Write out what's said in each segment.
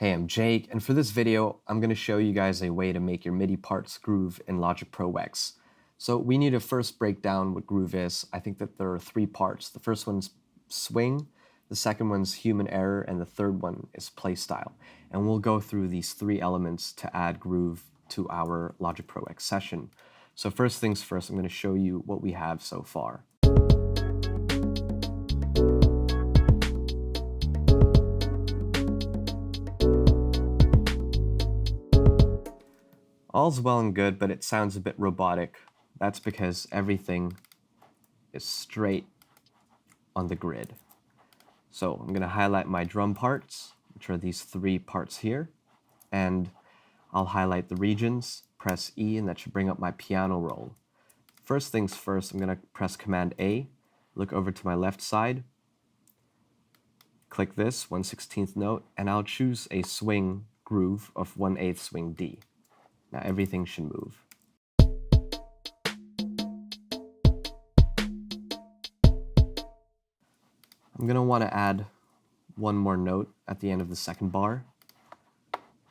Hey, I'm Jake, and for this video, I'm going to show you guys a way to make your MIDI parts groove in Logic Pro X. So we need to first break down what groove is. I think that there are three parts. The first one's swing, the second one's human error, and the third one is play style. And we'll go through these three elements to add groove to our Logic Pro X session. So first things first, I'm going to show you what we have so far. All's well and good, but it sounds a bit robotic. That's because everything is straight on the grid. So I'm going to highlight my drum parts, which are these three parts here, and I'll highlight the regions, press E, and that should bring up my piano roll. First things first, I'm going to press Command A, look over to my left side, click this, 1/16th note, and I'll choose a swing groove of 1/8 swing D. Now everything should move. I'm going to want to add one more note at the end of the second bar.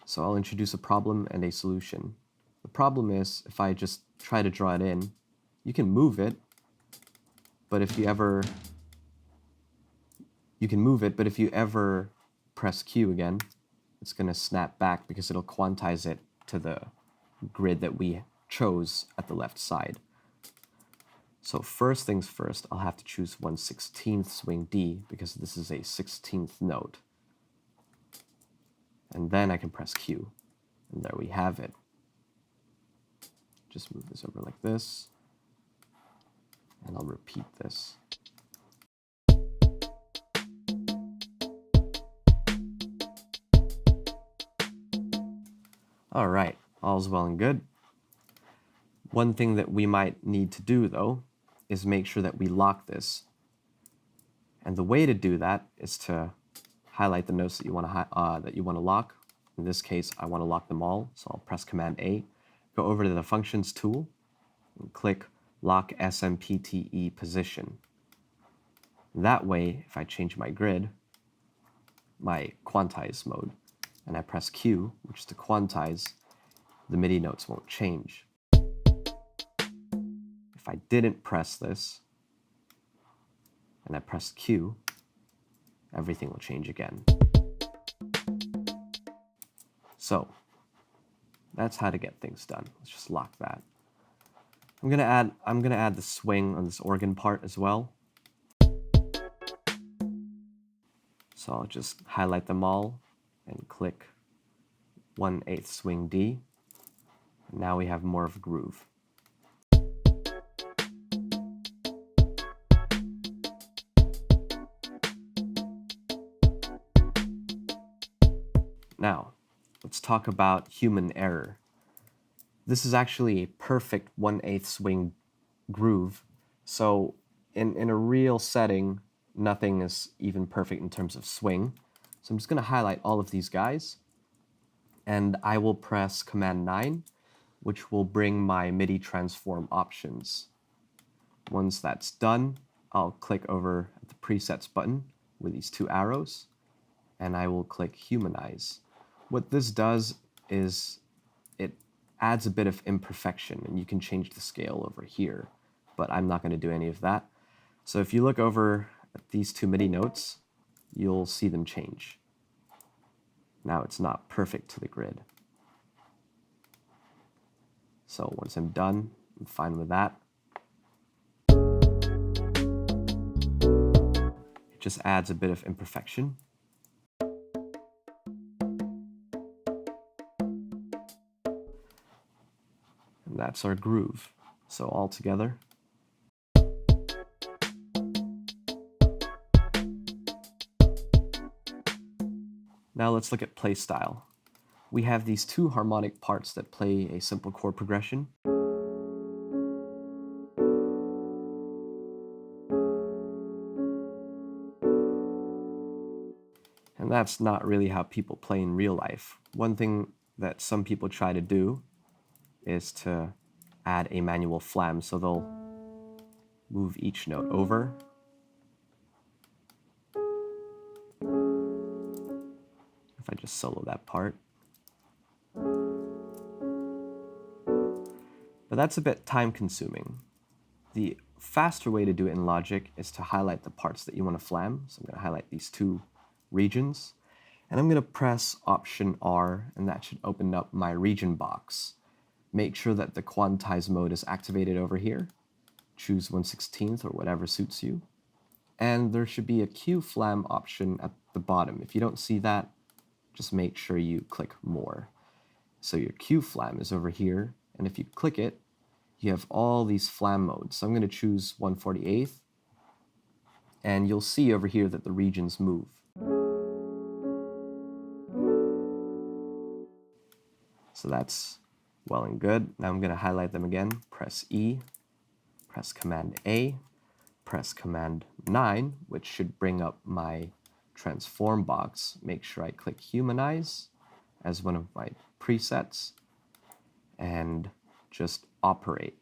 So I'll introduce a problem and a solution. The problem is, if I just try to draw it in, you can move it, but if you ever press Q again, it's going to snap back because it'll quantize it to the grid that we chose at the left side. So first things first, I'll have to choose 1/16th swing D because this is a 16th note. And then I can press Q, and there we have it. Just move this over like this, and I'll repeat this. All right, all's well and good. One thing that we might need to do, though, is make sure that we lock this. And the way to do that is to highlight the notes that you want to lock. In this case, I want to lock them all, so I'll press Command A, go over to the Functions tool, and click Lock SMPTE Position. That way, if I change my grid, my quantize mode, and I press Q, which is to quantize, the MIDI notes won't change. If I didn't press this, and I press Q, everything will change again. So that's how to get things done. Let's just lock that. I'm gonna add the swing on this organ part as well. So I'll just highlight them all and click 1/8 swing D. And now we have more of a groove. Now, let's talk about human error. This is actually a perfect 1/8 swing groove. So in a real setting, nothing is even perfect in terms of swing. So I'm just going to highlight all of these guys, and I will press Command 9, which will bring my MIDI transform options. Once that's done, I'll click over at the presets button with these two arrows, and I will click Humanize. What this does is it adds a bit of imperfection, and you can change the scale over here, but I'm not going to do any of that. So if you look over at these two MIDI notes, you'll see them change. Now it's not perfect to the grid. So once I'm done, I'm fine with that. It just adds a bit of imperfection. And that's our groove. So all together. Now let's look at play style. We have these two harmonic parts that play a simple chord progression. And that's not really how people play in real life. One thing that some people try to do is to add a manual flam, so they'll move each note over. If I just solo that part. But that's a bit time consuming. The faster way to do it in Logic is to highlight the parts that you want to flam. So I'm going to highlight these two regions. And I'm going to press Option R, and that should open up my region box. Make sure that the quantize mode is activated over here. Choose 1/16 or whatever suits you. And there should be a Q flam option at the bottom. If you don't see that, just make sure you click More. So your Q flam is over here, and if you click it, you have all these flam modes. So I'm going to choose 1/48th, and you'll see over here that the regions move. So that's well and good. Now I'm going to highlight them again, press E, press Command A, press Command 9, which should bring up my transform box. Make sure I click Humanize as one of my presets, and just operate.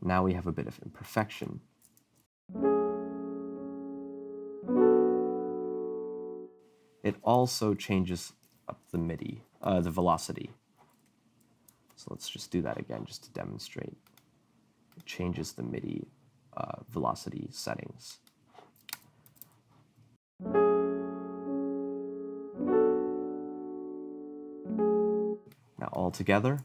Now we have a bit of imperfection. It also changes up the Midi, the velocity. So let's just do that again just to demonstrate. It changes the Midi velocity settings. Now all together.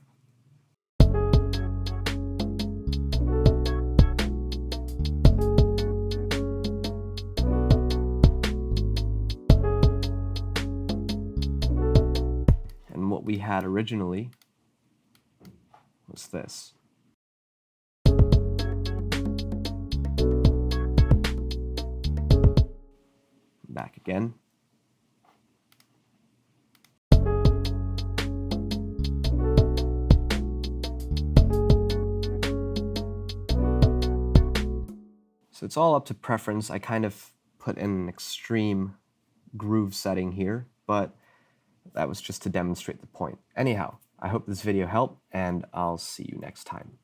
And what we had originally was this. Back again. So it's all up to preference. I kind of put in an extreme groove setting here, but that was just to demonstrate the point. Anyhow, I hope this video helped, and I'll see you next time.